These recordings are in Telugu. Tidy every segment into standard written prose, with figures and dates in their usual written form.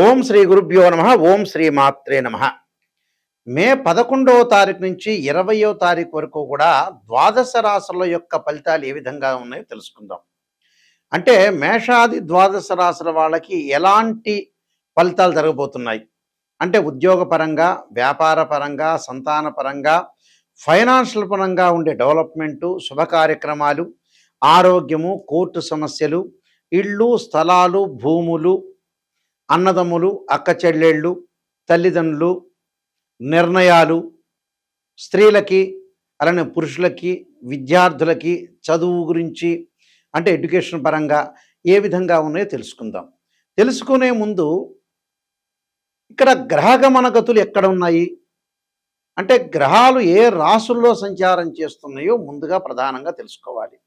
ఓం శ్రీ గురుభ్యో నమ. ఓం శ్రీ మాత్రే నమ. మే 11వ తారీఖు నుంచి 20వ తారీఖు వరకు కూడా ద్వాదశ రాశుల యొక్క ఫలితాలు ఏ విధంగా ఉన్నాయో తెలుసుకుందాం. అంటే మేషాది ద్వాదశ రాశుల వాళ్ళకి ఎలాంటి ఫలితాలు జరగబోతున్నాయి అంటే ఉద్యోగ పరంగా, వ్యాపార పరంగా, సంతాన పరంగా, ఫైనాన్షియల్ పరంగా ఉండే డెవలప్మెంటు, శుభ కార్యక్రమాలు, ఆరోగ్యము, కోర్టు సమస్యలు, ఇళ్ళు, స్థలాలు, భూములు, అన్నదమ్ములు, అక్క చెల్లెళ్ళు, తల్లిదండ్రులు, నిర్ణయాలు, స్త్రీలకి అలానే పురుషులకి, విద్యార్థులకి చదువు గురించి అంటే ఎడ్యుకేషన్ పరంగా ఏ విధంగా ఉన్నాయో తెలుసుకుందాం. తెలుసుకునే ముందు ఇక్కడ గ్రహగమన గతులు ఎక్కడ ఉన్నాయి అంటే గ్రహాలు ఏ రాసుల్లో సంచారం చేస్తున్నాయో ముందుగా ప్రధానంగా తెలుసుకోవాలి.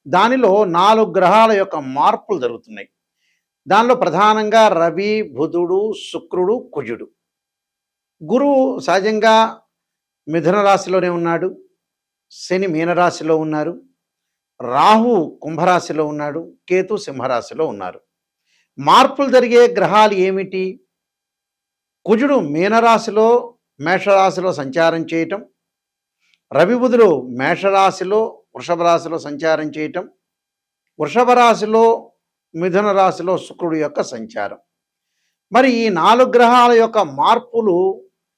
దానిలో 4 గ్రహాల యొక్క మార్పులు జరుగుతున్నాయి. దానిలో ప్రధానంగా రవి, బుధుడు, శుక్రుడు, కుజుడు. గురువు సహజంగా మిథున రాశిలోనే ఉన్నాడు, శని మీనరాశిలో ఉన్నారు, రాహు కుంభరాశిలో ఉన్నాడు, కేతు సింహరాశిలో ఉన్నారు. మార్పులు జరిగే గ్రహాలు ఏమిటి? కుజుడు మీనరాశిలో మేషరాశిలో సంచారం చేయటం, రవి బుధుడు మేషరాశిలో వృషభ రాశిలో సంచారం చేయటం, వృషభ రాశిలో మిథున రాశిలో శుక్రుడు యొక్క సంచారం. మరి ఈ 4 గ్రహాల యొక్క మార్పులు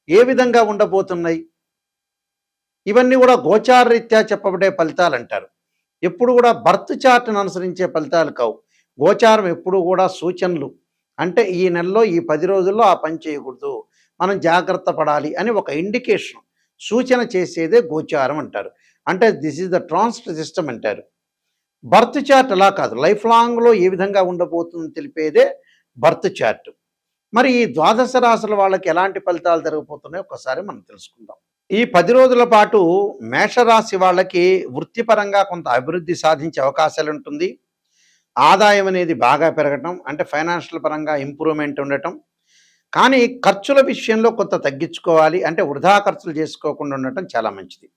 ఏ విధంగా ఉండబోతున్నాయి? ఇవన్నీ కూడా గోచారరీత్యా చెప్పబడే ఫలితాలు అంటారు. ఎప్పుడు కూడా బర్త్ చార్ట్ను అనుసరించే ఫలితాలు కావు. గోచారం ఎప్పుడు కూడా సూచనలు. అంటే ఈ నెలలో ఈ 10 రోజుల్లో ఆ పని చేయకూడదు, మనం జాగ్రత్త పడాలి అని ఒక ఇండికేషన్, సూచన చేసేదే గోచారం అంటారు. అంటే this is the transit system అంటారు. బర్త్ చార్ట్ అలా కాదు, లైఫ్ లాంగ్లో ఏ విధంగా ఉండబోతుందో తెలిపేదే బర్త్ చార్ట్. మరి ఈ ద్వాదశ రాశుల వాళ్ళకి ఎలాంటి ఫలితాలు జరగబోతున్నాయో ఒకసారి మనం తెలుసుకుందాం. ఈ 10 రోజుల పాటు మేషరాశి వాళ్ళకి వృత్తిపరంగా కొంత అభివృద్ధి సాధించే అవకాశాలు ఉంటుంది. ఆదాయం అనేది బాగా పెరగటం, అంటే ఫైనాన్షియల్ పరంగా ఇంప్రూవ్మెంట్ ఉండటం. కానీ ఖర్చుల విషయంలో కొంత తగ్గించుకోవాలి, అంటే వృధా ఖర్చులు చేసుకోకుండా ఉండటం చాలా మంచిది.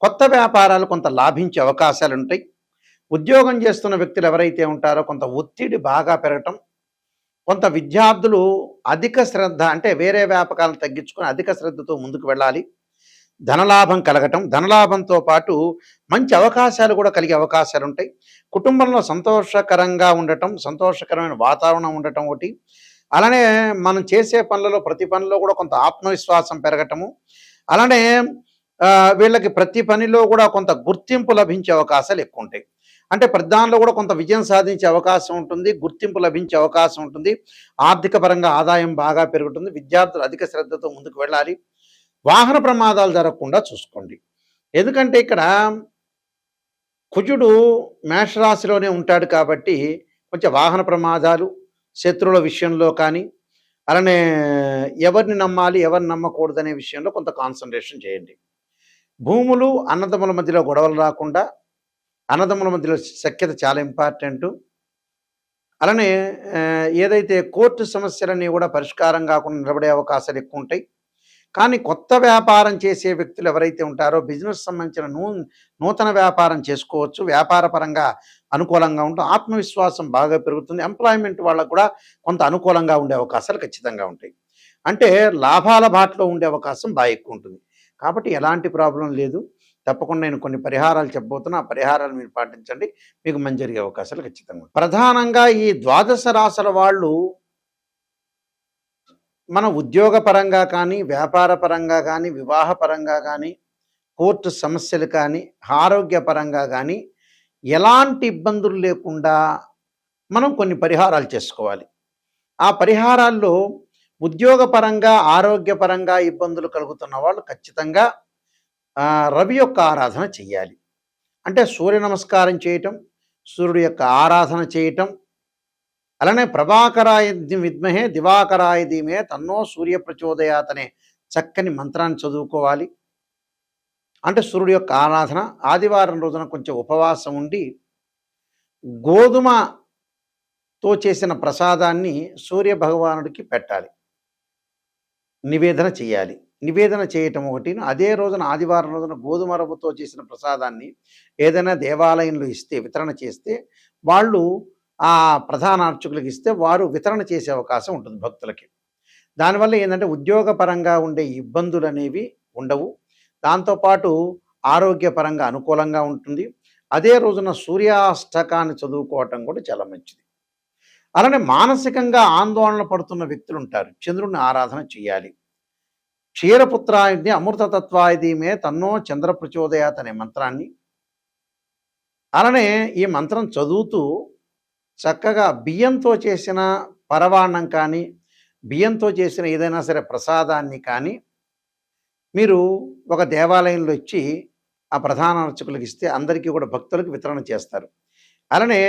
కొత్త వ్యాపారాలు కొంత లాభించే అవకాశాలు ఉంటాయి. ఉద్యోగం చేస్తున్న వ్యక్తులు ఎవరైతే ఉంటారో కొంత ఒత్తిడి బాగా పెరగటం, కొంత విద్యార్థులు అధిక శ్రద్ధ అంటే వేరే వ్యాపకాలను తగ్గించుకొని అధిక శ్రద్ధతో ముందుకు వెళ్ళాలి. ధనలాభం కలగటం, ధనలాభంతో పాటు మంచి అవకాశాలు కూడా కలిగే అవకాశాలు ఉంటాయి. కుటుంబంలో సంతోషకరంగా ఉండటం, సంతోషకరమైన వాతావరణం ఉండటం ఒకటి. అలానే మనం చేసే పనులలో ప్రతి పనిలో కూడా కొంత ఆత్మవిశ్వాసం పెరగటము, అలానే వీళ్ళకి ప్రతి పనిలో కూడా కొంత గుర్తింపు లభించే అవకాశాలు ఎక్కువ ఉంటాయి. అంటే ప్రధానంలో కూడా కొంత విజయం సాధించే అవకాశం ఉంటుంది, గుర్తింపు లభించే అవకాశం ఉంటుంది. ఆర్థిక పరంగా ఆదాయం బాగా పెరుగుతుంది. విద్యార్థులు అధిక శ్రద్ధతో ముందుకు వెళ్ళాలి. వాహన ప్రమాదాలు జరగకుండా చూసుకోండి. ఎందుకంటే ఇక్కడ కుజుడు మేషరాశిలోనే ఉంటాడు కాబట్టి కొంచెం వాహన ప్రమాదాలు, శత్రువుల విషయంలో కానీ, అలానే ఎవరిని నమ్మాలి ఎవరిని నమ్మకూడదనే విషయంలో కొంత కాన్సన్ట్రేషన్ చేయండి. భూములు, అన్నదమ్ముల మధ్యలో గొడవలు రాకుండా, అన్నదమ్ముల మధ్యలో సఖ్యత చాలా ఇంపార్టెంటు. అలానే ఏదైతే కోర్టు సమస్యలన్నీ కూడా పరిష్కారం కాకుండా నిలబడే అవకాశాలు ఎక్కువ ఉంటాయి. కానీ కొత్త వ్యాపారం చేసే వ్యక్తులు ఎవరైతే ఉంటారో బిజినెస్ సంబంధించిన నూతన వ్యాపారం చేసుకోవచ్చు. వ్యాపార పరంగా అనుకూలంగా ఉంటుంది. ఆత్మవిశ్వాసం బాగా పెరుగుతుంది. ఎంప్లాయ్మెంట్ వాళ్ళకు కూడా కొంత అనుకూలంగా ఉండే అవకాశాలు ఖచ్చితంగా ఉంటాయి. అంటే లాభాల బాటలో ఉండే అవకాశం బాగా ఎక్కువ ఉంటుంది. కాబట్టి ఎలాంటి ప్రాబ్లం లేదు. తప్పకుండా నేను కొన్ని పరిహారాలు చెప్పబోతున్నా. ఆ పరిహారాలు మీరు పాటించండి, మీకు మంచి జరిగే అవకాశాలు ఖచ్చితంగా. ప్రధానంగా ఈ ద్వాదశ రాశుల వాళ్ళు మన ఉద్యోగ పరంగా కానీ, వ్యాపార పరంగా కానీ, వివాహ పరంగా కానీ, కోర్టు సమస్యలు కానీ, ఆరోగ్యపరంగా కానీ ఎలాంటి ఇబ్బందులు లేకుండా మనం కొన్ని పరిహారాలు చేసుకోవాలి. ఆ పరిహారాల్లో ఉద్యోగపరంగా, ఆరోగ్యపరంగా ఇబ్బందులు కలుగుతున్న వాళ్ళు ఖచ్చితంగా రవి యొక్క ఆరాధన చెయ్యాలి. అంటే సూర్య నమస్కారం చేయటం, సూర్యుడు యొక్క ఆరాధన చేయటం, అలానే ప్రభాకరాయ విద్మహే దివాకరాయ ధీమహి తన్నో సూర్య ప్రచోదయాత్ అనే చక్కని మంత్రాన్ని చదువుకోవాలి. అంటే సూర్యుడు యొక్క ఆరాధన. ఆదివారం రోజున కొంచెం ఉపవాసం ఉండి గోధుమతో చేసిన ప్రసాదాన్ని సూర్య భగవానుడికి పెట్టాలి, నివేదన చేయాలి. నివేదన చేయటం ఒకటి. అదే రోజున ఆదివారం రోజున గోధుమ రవ్వతో చేసిన ప్రసాదాన్ని ఏదైనా దేవాలయంలో ఇస్తే, వితరణ చేస్తే వాళ్ళు ఆ ప్రధాన అర్చకులకు ఇస్తే వారు వితరణ చేసే అవకాశం ఉంటుంది భక్తులకి. దానివల్ల ఏందంటే ఉద్యోగపరంగా ఉండే ఇబ్బందులనేవి ఉండవు. దాంతోపాటు ఆరోగ్యపరంగా అనుకూలంగా ఉంటుంది. అదే రోజున సూర్యాష్టకాన్ని చదువుకోవటం కూడా చాలా మంచిది. అలానే మానసికంగా ఆందోళన పడుతున్న వ్యక్తులుంటారు. చంద్రుడిని ఆరాధన చేయాలి. క్షీరపుత్రాయుధి అమృతతత్వాయుధీమే తన్నో చంద్ర ప్రచోదయాత్ అనే మంత్రాన్ని, అలానే ఈ మంత్రం చదువుతూ చక్కగా బియ్యంతో చేసిన పరవాన్నం కానీ, బియ్యంతో చేసిన ఏదైనా సరే ప్రసాదాన్ని కానీ మీరు ఒక దేవాలయంలో ఇచ్చి ఆ ప్రధాన అర్చకులకు ఇస్తే అందరికీ కూడా భక్తులకు వితరణ చేస్తారు. అలానే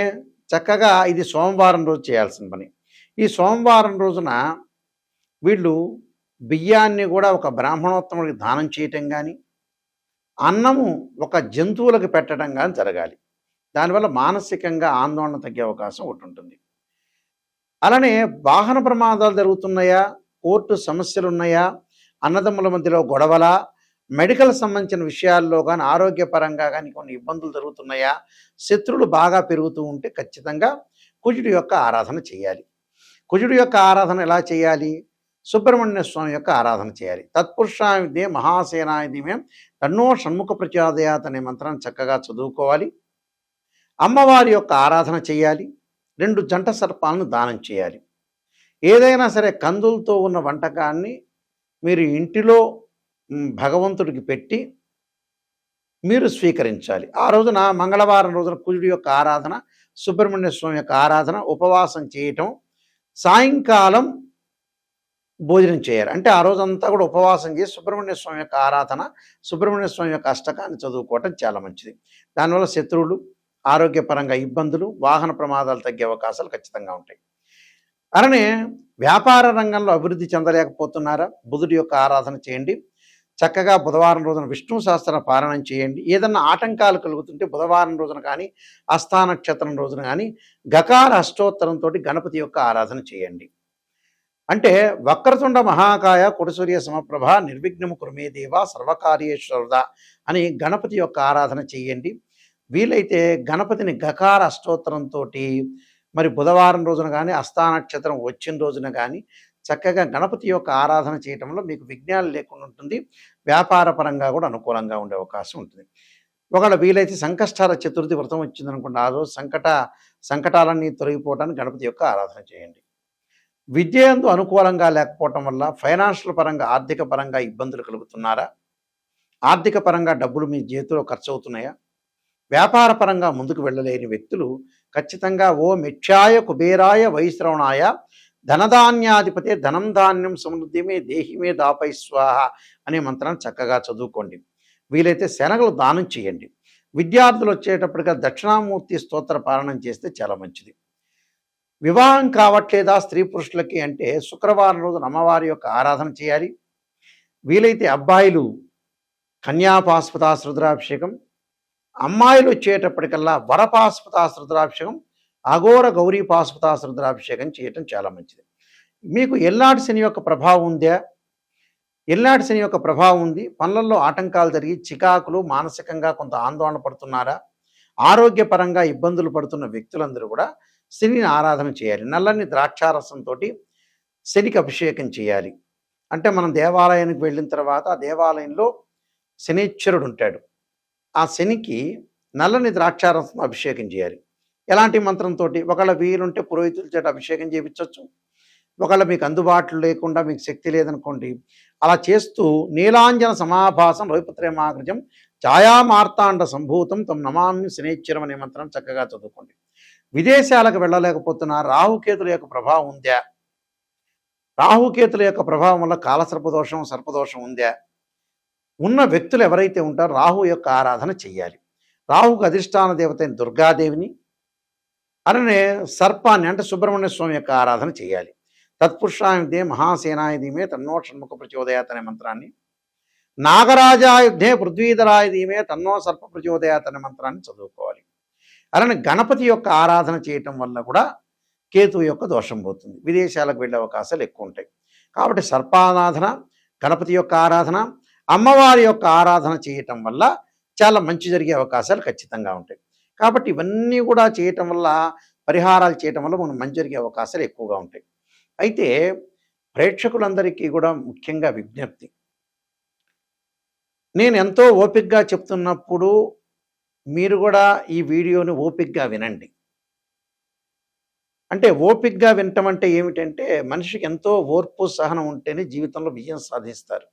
చక్కగా ఇది సోమవారం రోజు చేయాల్సిన పని. ఈ సోమవారం రోజున వీళ్ళు బియ్యాన్ని కూడా ఒక బ్రాహ్మణోత్తముడికి దానం చేయటం కానీ, అన్నము ఒక జంతువులకు పెట్టడం కానీ జరగాలి. దానివల్ల మానసికంగా ఆందోళన తగ్గే అవకాశం ఒకటి ఉంటుంది. అలానే వాహన ప్రమాదాలు జరుగుతున్నాయా, కోర్టు సమస్యలు ఉన్నాయా, అన్నదమ్ముల మధ్యలో గొడవలా, మెడికల్ సంబంధించిన విషయాల్లో కానీ, ఆరోగ్యపరంగా కానీ కొన్ని ఇబ్బందులు జరుగుతున్నాయా, శత్రువులు బాగా పెరుగుతూ ఉంటే ఖచ్చితంగా కుజుడి యొక్క ఆరాధన చేయాలి. కుజుడి యొక్క ఆరాధన ఎలా చేయాలి? సుబ్రహ్మణ్య స్వామి యొక్క ఆరాధన చేయాలి. తత్పురుషాయుధే మహాసేనాయుధమే తన్నో షణ్ముఖ ప్రచోదయాత్ అనే మంత్రాన్ని చక్కగా చదువుకోవాలి. అమ్మవారి యొక్క ఆరాధన చేయాలి. 2 జంట సర్పాలను దానం చేయాలి. ఏదైనా సరే కందులతో ఉన్న వంటకాన్ని మీరు ఇంటిలో భగవంతుడికి పెట్టి మీరు స్వీకరించాలి. ఆ రోజున మంగళవారం రోజున కుజుడి యొక్క ఆరాధన, సుబ్రహ్మణ్య స్వామి యొక్క ఆరాధన, ఉపవాసం చేయటం, సాయంకాలం భోజనం చేయాలి. అంటే ఆ రోజంతా కూడా ఉపవాసం చేసి సుబ్రహ్మణ్య స్వామి యొక్క ఆరాధన, సుబ్రహ్మణ్య స్వామి యొక్క అష్టకాన్ని చదువుకోవటం చాలా మంచిది. దానివల్ల శత్రువులు, ఆరోగ్యపరంగా ఇబ్బందులు, వాహన ప్రమాదాలు తగ్గే అవకాశాలు ఖచ్చితంగా ఉంటాయి. అలానే వ్యాపార రంగంలో అభివృద్ధి చెందలేకపోతున్నారా? బుధుడి యొక్క ఆరాధన చేయండి. చక్కగా బుధవారం రోజున విష్ణు సహస్ర పారాయణం చేయండి. ఏదన్నా ఆటంకాలు కలుగుతుంటే బుధవారం రోజున కానీ, హస్తా నక్షత్రం రోజున కానీ గకార అష్టోత్తరంతో గణపతి యొక్క ఆరాధన చేయండి. అంటే వక్రతుండ మహాకాయ కుడసూర్య సమప్రభ నిర్విఘ్నము కురుమే దేవ సర్వకార్యేశ్వరద అని గణపతి యొక్క ఆరాధన చేయండి. వీలైతే గణపతిని గకార అష్టోత్తరంతో మరి బుధవారం రోజున కానీ, హస్తా నక్షత్రం వచ్చిన రోజున కానీ చక్కగా గణపతి యొక్క ఆరాధన చేయటంలో మీకు విఘ్నాలు లేకుండా ఉంటుంది. వ్యాపార పరంగా కూడా అనుకూలంగా ఉండే అవకాశం ఉంటుంది. ఒకవేళ వీలైతే సంకష్టాల చతుర్థి వ్రతం వచ్చిందనుకోండి, ఆ రోజు సంకటాలన్నీ తొలగిపోవడానికి గణపతి యొక్క ఆరాధన చేయండి. విద్యందు అనుకూలంగా లేకపోవటం వల్ల ఫైనాన్షియల్ పరంగా, ఆర్థిక పరంగా ఇబ్బందులు కలుగుతున్నారా? ఆర్థిక పరంగా డబ్బులు మీ చేతిలో ఖర్చు అవుతున్నాయా? వ్యాపార పరంగా ముందుకు వెళ్ళలేని వ్యక్తులు ఖచ్చితంగా ఓ మిథ్యాయ కుబేరాయ వైశ్రవణాయ ధనధాన్యాధిపతే ధనం ధాన్యం సమృద్ధిమే దేహిమే దాపై స్వాహ అనే మంత్రాన్ని చక్కగా చదువుకోండి. వీలైతే శనగలు దానం చేయండి. విద్యార్థులు వచ్చేటప్పటిగా దక్షిణామూర్తి స్తోత్ర పారాయణం చేస్తే చాలా మంచిది. వివాహం కావట్లేదా స్త్రీ పురుషులకి అంటే శుక్రవారం రోజున అమ్మవారి యొక్క ఆరాధన చేయాలి. వీలైతే అబ్బాయిలు కన్యాపాస్పతాస్ రుద్రాభిషేకం, అమ్మాయిలు వచ్చేటప్పటికల్లా వరపాస్పతాస్ రుద్రాభిషేకం, అఘోర గౌరీ పాస్పతాస్ రుద్రాభిషేకం చేయటం చాలా మంచిది. మీకు ఎల్నాటి శని యొక్క ప్రభావం ఉందా? ఎల్నాటి శని యొక్క ప్రభావం ఉంది. పనులలో ఆటంకాలు జరిగి చికాకులు, మానసికంగా కొంత ఆందోళన పడుతున్నారా? ఆరోగ్యపరంగా ఇబ్బందులు పడుతున్న వ్యక్తులందరూ కూడా శనిని ఆరాధన చేయాలి. నల్లని ద్రాక్షారసంతో శనికి అభిషేకం చేయాలి. అంటే మనం దేవాలయానికి వెళ్ళిన తర్వాత ఆ దేవాలయంలో శనీశ్వరుడు ఉంటాడు. ఆ శనికి నల్లని ద్రాక్షారసం అభిషేకం చేయాలి. ఎలాంటి మంత్రంతో? ఒకవేళ వీలుంటే పురోహితుల చేత అభిషేకం చేయించవచ్చు. ఒకవేళ మీకు అందుబాటులో లేకుండా, మీకు శక్తి లేదనుకోండి, అలా చేస్తూ నీలాంజన సమాభాసం రవిపుత్రేమాగ్రజం ఛాయామార్తాండ సంభూతం తం నమామి శనేశ్వరం అనే మంత్రం చక్కగా చదువుకోండి. విదేశాలకు వెళ్ళలేకపోతున్న రాహుకేతుల యొక్క ప్రభావం ఉందా? రాహుకేతుల యొక్క ప్రభావం వల్ల కాలసర్పదోషం, సర్పదోషం ఉందా? ఉన్న వ్యక్తులు ఎవరైతే ఉంటారో రాహు యొక్క ఆరాధన చెయ్యాలి. రాహుకు అధిష్టాన దేవత అయిన దుర్గాదేవిని, అలానే సర్పాన్ని అంటే సుబ్రహ్మణ్య స్వామి యొక్క ఆరాధన చేయాలి. తత్పురుషాయుధే మహాసేనాయుధీమే తన్నో షణ్ముఖ ప్రచోదయాత్ అనే మంత్రాన్ని, నాగరాజాయుధే పృథ్వీధరాయుధీమే తన్నో సర్ప ప్రచోదయాత్ అనే మంత్రాన్ని చదువుకోవాలి. అలానే గణపతి యొక్క ఆరాధన చేయటం వల్ల కూడా కేతువు యొక్క దోషం పోతుంది. విదేశాలకు వెళ్ళే అవకాశాలు ఎక్కువ ఉంటాయి. కాబట్టి సర్పారాధన, గణపతి యొక్క ఆరాధన, అమ్మవారి యొక్క ఆరాధన చేయటం వల్ల చాలా మంచి జరిగే అవకాశాలు ఖచ్చితంగా ఉంటాయి. కాబట్టి ఇవన్నీ కూడా చేయటం వల్ల పరిహారాలు చేయటం వల్ల మనం మంచి జరిగే అవకాశాలు ఎక్కువగా ఉంటాయి. అయితే ప్రేక్షకులందరికీ కూడా ముఖ్యంగా విజ్ఞప్తి. నేను ఎంతో ఓపికగా చెప్తున్నప్పుడు మీరు కూడా ఈ వీడియోని ఓపికగా వినండి. అంటే ఓపికగా వినటం అంటే ఏమిటంటే మనిషికి ఎంతో ఓర్పు, సహనం ఉంటేనే జీవితంలో విజయం సాధిస్తారు.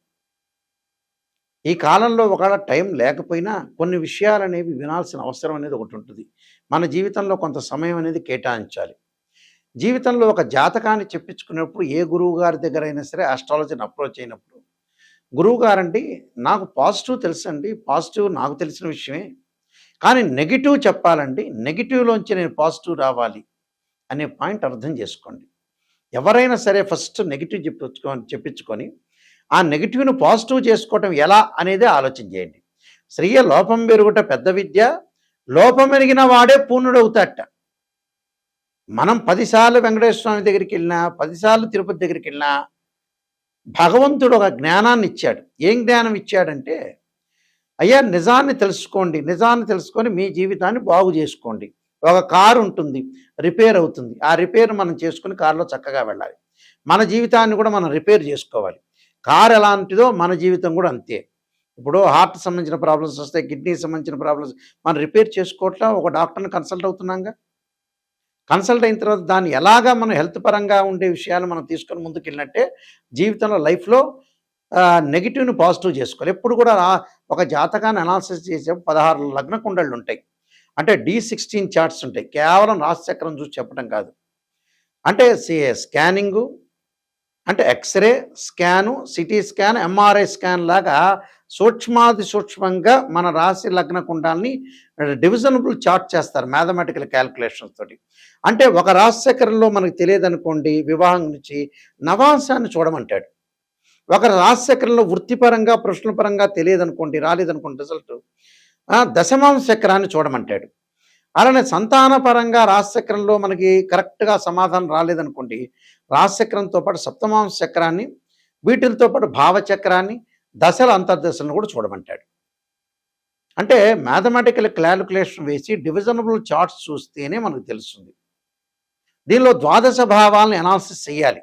ఈ కాలంలో ఒకవేళ టైం లేకపోయినా కొన్ని విషయాలనేవి వినాల్సిన అవసరం అనేది ఒకటి ఉంటుంది. మన జీవితంలో కొంత సమయం అనేది కేటాయించాలి. జీవితంలో ఒక జాతకాన్ని చెప్పించుకునేప్పుడు ఏ గురువు గారి దగ్గరైనా సరే ఆస్ట్రాలజీని అప్రోచ్ అయినప్పుడు, గురువుగారండి నాకు పాజిటివ్ తెలుసండి, పాజిటివ్ నాకు తెలిసిన విషయమే. కానీ నెగెటివ్ చెప్పాలండి, నెగెటివ్‌లోంచి నేను పాజిటివ్ రావాలి అనే పాయింట్ అర్థం చేసుకోండి. ఎవరైనా సరే ఫస్ట్ నెగెటివ్ చెప్పించుకొని ఆ నెగెటివ్‌ని పాజిటివ్ చేసుకోవటం ఎలా అనేదే ఆలోచన చేయండి. శ్రీయ లోపం పెరుగుట పెద్ద విద్య, లోపమెరిగిన వాడే పూర్ణుడవుతాడట. మనం 10 సార్లు వెంకటేశ్వర స్వామి దగ్గరికెళ్ళినా, 10 సార్లు తిరుపతి దగ్గరికెళ్ళినా భగవంతుడు ఒక జ్ఞానాన్ని ఇచ్చాడు. ఏం జ్ఞానం ఇచ్చాడంటే, అయ్యా నిజాన్ని తెలుసుకోండి, నిజాన్ని తెలుసుకొని మీ జీవితాన్ని బాగు చేసుకోండి. ఒక కారు ఉంటుంది, రిపేర్ అవుతుంది. ఆ రిపేర్ మనం చేసుకొని కారులో చక్కగా వెళ్ళాలి. మన జీవితాన్ని కూడా మనం రిపేర్ చేసుకోవాలి. కారు ఎలాంటిదో మన జీవితం కూడా అంతే. ఇప్పుడు హార్ట్ సంబంధించిన ప్రాబ్లమ్స్ వస్తాయి, కిడ్నీకి సంబంధించిన ప్రాబ్లమ్స్ మనం రిపేర్ చేసుకోవట్లా, ఒక డాక్టర్ని కన్సల్ట్ అవుతున్నాంగా. కన్సల్ట్ అయిన తర్వాత దాన్ని ఎలాగా మనం హెల్త్ పరంగా ఉండే విషయాలు మనం తీసుకొని ముందుకెళ్ళినట్టే జీవితంలో లైఫ్‌లో నెగెటివ్‌ని పాజిటివ్ చేసుకోవాలి. ఎప్పుడు కూడా ఒక జాతకాన్ని అనాలిసిస్ చేసేప్పుడు 16 లగ్న కుండళ్ళు ఉంటాయి. అంటే D16 చార్ట్స్ ఉంటాయి. కేవలం రాశి చక్రం చూసి చెప్పడం కాదు. అంటే స్కానింగు, అంటే X-ray, scan, CT scan, MRI scan లాగా సూక్ష్మాతి సూక్ష్మంగా మన రాశి లగ్న కుండాల్ని డివిజనబుల్ చార్ట్ చేస్తారు మ్యాథమెటికల్ క్యాలిక్యులేషన్స్ తోటి. అంటే ఒక రాశి చక్రంలో మనకు తెలియదనుకోండి, వివాహం నుంచి నవాంశాన్ని చూడమంటాడు. ఒక రాశి చక్రంలో వృత్తిపరంగా, ప్రొఫెషనల్ పరంగా తెలియదనుకోండి, రాలేదనుకోండి రిజల్ట్, దశమాంశ చక్రాన్ని చూడమంటాడు. అలానే సంతానపరంగా రాశిచక్రంలో మనకి కరెక్ట్‌గా సమాధానం రాలేదనుకోండి, రాశిచక్రంతో పాటు సప్తమాంశ చక్రాన్ని, వీటిలతో పాటు భావచక్రాన్ని, దశల అంతర్దశలను కూడా చూడమంటాడు. అంటే మ్యాథమెటికల్ క్యాలిక్యులేషన్ వేసి డివిజనబుల్ చార్ట్స్ చూస్తేనే మనకు తెలుస్తుంది. దీనిలో ద్వాదశ భావాలను అనాలిసిస్ చేయాలి.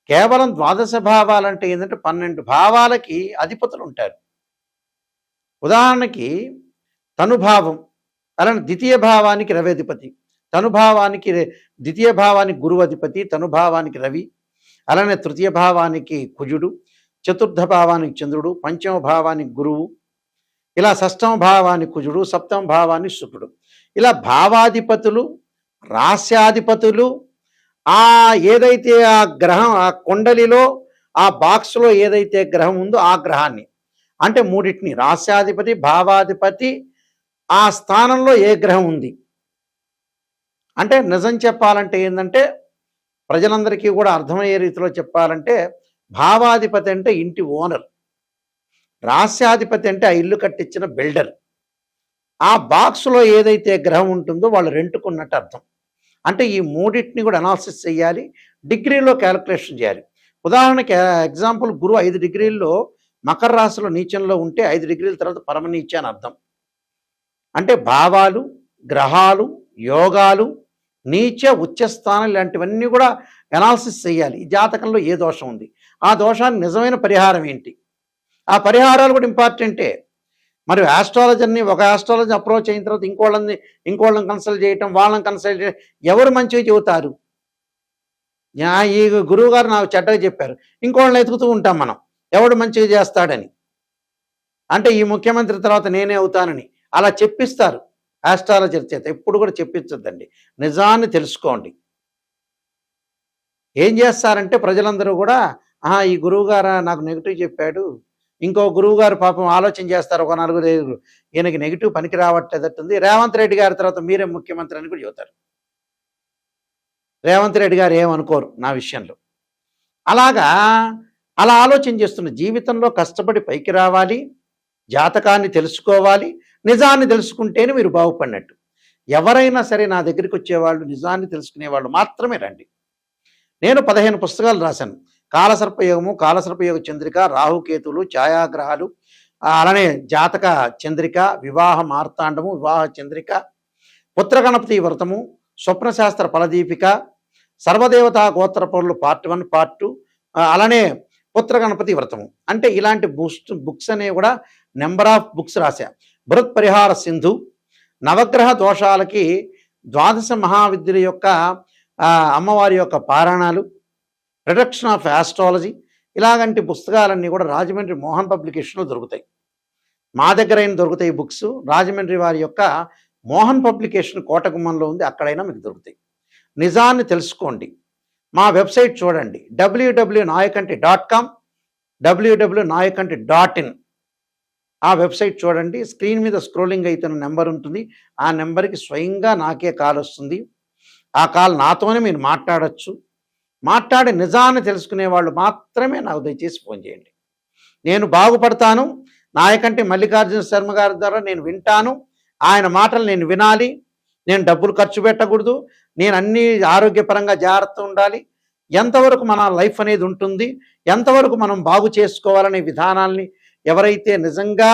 కేవలం ద్వాదశ భావాలంటే ఏంటంటే 12 భావాలకి అధిపతులు ఉంటారు. ఉదాహరణకి తనుభావం, అలానే ద్వితీయ భావానికి రవి అధిపతి, తనుభావానికి ద్వితీయ భావానికి గురువు అధిపతి, తనుభావానికి రవి, అలానే తృతీయ భావానికి కుజుడు, చతుర్థ భావానికి చంద్రుడు, పంచమ భావానికి గురువు, ఇలా షష్టమ భావానికి కుజుడు, సప్తమ భావానికి శుక్రుడు. ఇలా భావాధిపతులు, రాస్యాధిపతులు, ఏదైతే ఆ గ్రహం ఆ కుండలిలో ఆ బాక్స్లో ఏదైతే గ్రహం ఉందో ఆ గ్రహాన్ని, అంటే మూడింటిని రాస్యాధిపతి, భావాధిపతి, ఆ స్థానంలో ఏ గ్రహం ఉంది అంటే నిజం చెప్పాలంటే ఏంటంటే ప్రజలందరికీ కూడా అర్థమయ్యే రీతిలో చెప్పాలంటే భావాధిపతి అంటే ఇంటి ఓనర్, రాస్యాధిపతి అంటే ఆ ఇల్లు కట్టించిన బిల్డర్. ఆ బాక్స్లో ఏదైతే గ్రహం ఉంటుందో వాళ్ళు రెంటుకున్నట్టు అర్థం. అంటే ఈ మూడింటిని కూడా అనాలిసిస్ చేయాలి, డిగ్రీలో క్యాలిక్యులేషన్ చేయాలి. ఉదాహరణకి ఎగ్జాంపుల్ గురువు 5 డిగ్రీల్లో మకర రాశిలో నీచంలో ఉంటే 5 డిగ్రీల తర్వాత పరమనీచ అని అర్థం. అంటే భావాలు, గ్రహాలు, యోగాలు, నీచ, ఉచ్చస్థానం ఇలాంటివన్నీ కూడా అనాలిసిస్ చేయాలి. ఈ జాతకంలో ఏ దోషం ఉంది, ఆ దోషానికి నిజమైన పరిహారం ఏంటి, ఆ పరిహారాలు కూడా ఇంపార్టెంటే. మరి ఒక ఆస్ట్రాలజీ అప్రోచ్ అయిన తర్వాత ఇంకోళ్ళని కన్సల్ట్ చేయటం, వాళ్ళని కన్సల్ట్ చేయడం, ఎవరు మంచిగా చెబుతారు? ఈ గురువు గారు నాకు చెడ్డగా చెప్పారు, ఇంకోళ్ళని ఎతుకుతూ ఉంటాం మనం ఎవడు మంచిగా చేస్తాడని. అంటే ఈ ముఖ్యమంత్రి తర్వాత నేనే అవుతానని అలా చెప్పిస్తారు ఆస్ట్రాలజర్ చేత. ఎప్పుడు కూడా చెప్పించొద్దండి, నిజాన్ని తెలుసుకోండి. ఏం చేస్తారంటే ప్రజలందరూ కూడా ఈ గురువుగారు నాకు నెగిటివ్ చెప్పాడు, ఇంకో గురువుగారు పాపం ఆలోచన చేస్తారు, ఒక 4-5 ఈయనకి నెగిటివ్ పనికి రావట్లేదట్టుంది, రేవంత్ రెడ్డి గారి తర్వాత మీరే ముఖ్యమంత్రి అని కూడా చెబుతారు. రేవంత్ రెడ్డి గారు ఏమనుకోరు నా విషయంలో. అలా ఆలోచన చేస్తున్న జీవితంలో కష్టపడి పైకి రావాలి, జాతకాన్ని తెలుసుకోవాలి, నిజాన్ని తెలుసుకుంటేనే మీరు బాగుపడినట్టు. ఎవరైనా సరే నా దగ్గరికి వచ్చేవాళ్ళు నిజాన్ని తెలుసుకునేవాళ్ళు మాత్రమే రండి. నేను 15 పుస్తకాలు రాశాను. కాలసర్పయోగము, కాలసర్పయోగ చంద్రిక, రాహుకేతువులు, ఛాయాగ్రహాలు, అలానే జాతక చంద్రిక, వివాహ మార్తాండము, వివాహ చంద్రిక, పుత్రగణపతి వ్రతము, స్వప్నశాస్త్ర ఫలదీపిక, సర్వదేవతా గోత్ర పౌరులు పార్ట్ 1, పార్ట్ 2, అలానే పుత్ర గణపతి వ్రతము. అంటే ఇలాంటి బుక్స్ అనేవి కూడా నెంబర్ ఆఫ్ బుక్స్ రాశా. బృహత్ పరిహార సింధు, నవగ్రహ దోషాలకి ద్వాదశ మహావిద్యుల యొక్క అమ్మవారి యొక్క పారాయణాలు, ప్రొడక్షన్ ఆఫ్ ఆస్ట్రాలజీ, ఇలాగంటి పుస్తకాలన్నీ కూడా రాజమండ్రి మోహన్ పబ్లికేషన్లో దొరుకుతాయి. మా దగ్గర అయినా దొరుకుతాయి బుక్స్. రాజమండ్రి వారి యొక్క మోహన్ పబ్లికేషన్ కోటగుమ్మంలో ఉంది, అక్కడైనా మీకు దొరుకుతాయి. నిజాన్ని తెలుసుకోండి. మా వెబ్సైట్ చూడండి, www.nayakanti.com, www.nayakanti.in. ఆ వెబ్సైట్ చూడండి. స్క్రీన్ మీద స్క్రోలింగ్ అవుతున్న నెంబర్ ఉంటుంది. ఆ నెంబర్కి స్వయంగా నాకే కాల్ వస్తుంది. ఆ కాల్ నాతోనే మీరు మాట్లాడచ్చు. మాట్లాడి నిజాన్ని తెలుసుకునే వాళ్ళు మాత్రమే నాకు దయచేసి ఫోన్ చేయండి. నేను బాగుపడతాను, నాయకంటి మల్లికార్జున శర్మ గారి ద్వారా నేను వింటాను, ఆయన మాటలు నేను వినాలి, నేను డబ్బులు ఖర్చు పెట్టకూడదు, నేను అన్ని ఆరోగ్యపరంగా జాగ్రత్త ఉండాలి, ఎంతవరకు మన లైఫ్ అనేది ఉంటుంది, ఎంతవరకు మనం బాగు చేసుకోవాలనే విధానాల్ని ఎవరైతే నిజంగా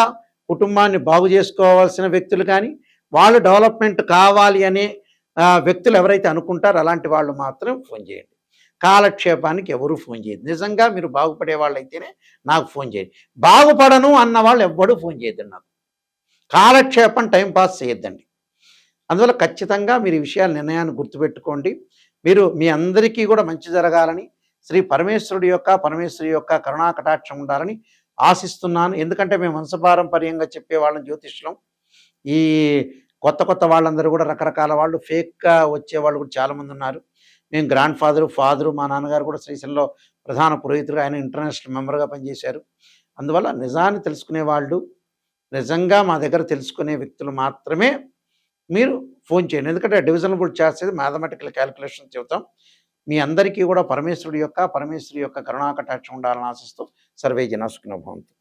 కుటుంబాన్ని బాగు చేసుకోవాల్సిన వ్యక్తులు కానీ, వాళ్ళు డెవలప్మెంట్ కావాలి అనే వ్యక్తులు ఎవరైతే అనుకుంటారో అలాంటి వాళ్ళు మాత్రం ఫోన్ చేయండి. కాలక్షేపానికి ఎవరు ఫోన్ చేయదు. నిజంగా మీరు బాగుపడే వాళ్ళు అయితేనే నాకు ఫోన్ చేయండి. బాగుపడను అన్న వాళ్ళు ఎవ్వడూ ఫోన్ చేయొద్దండి నాకు. కాలక్షేపం టైంపాస్ చేయొద్దండి. అందువల్ల ఖచ్చితంగా మీరు ఈ విషయాల నిర్ణయాన్ని గుర్తుపెట్టుకోండి. మీరు మీ అందరికీ కూడా మంచి జరగాలని, శ్రీ పరమేశ్వరుడి యొక్క కరుణా కటాక్షం ఉండాలని ఆశిస్తున్నాను. ఎందుకంటే మేము వంశపారంపర్యంగా చెప్పేవాళ్ళం జ్యోతిష్యం. ఈ కొత్త వాళ్ళందరూ కూడా రకరకాల వాళ్ళు ఫేక్గా వచ్చేవాళ్ళు కూడా చాలామంది ఉన్నారు. మేము గ్రాండ్ ఫాదరు మా నాన్నగారు కూడా శ్రీశైలంలో ప్రధాన పురోహితులుగా, ఆయన ఇంటర్నేషనల్ మెంబర్గా పనిచేశారు. అందువల్ల నిజాన్ని తెలుసుకునే వాళ్ళు, నిజంగా మా దగ్గర తెలుసుకునే వ్యక్తులు మాత్రమే మీరు ఫోన్ చేయండి. ఎందుకంటే డివిజన్ కూడా చేసేది మ్యాథమెటికల్ క్యాలిక్యులేషన్ చెబుతాం. మీ అందరికీ కూడా పరమేశ్వరి యొక్క కరుణా కటాక్షం ఉండాలని ఆశిస్తూ సర్వే జనా సుఖినో భవంతు.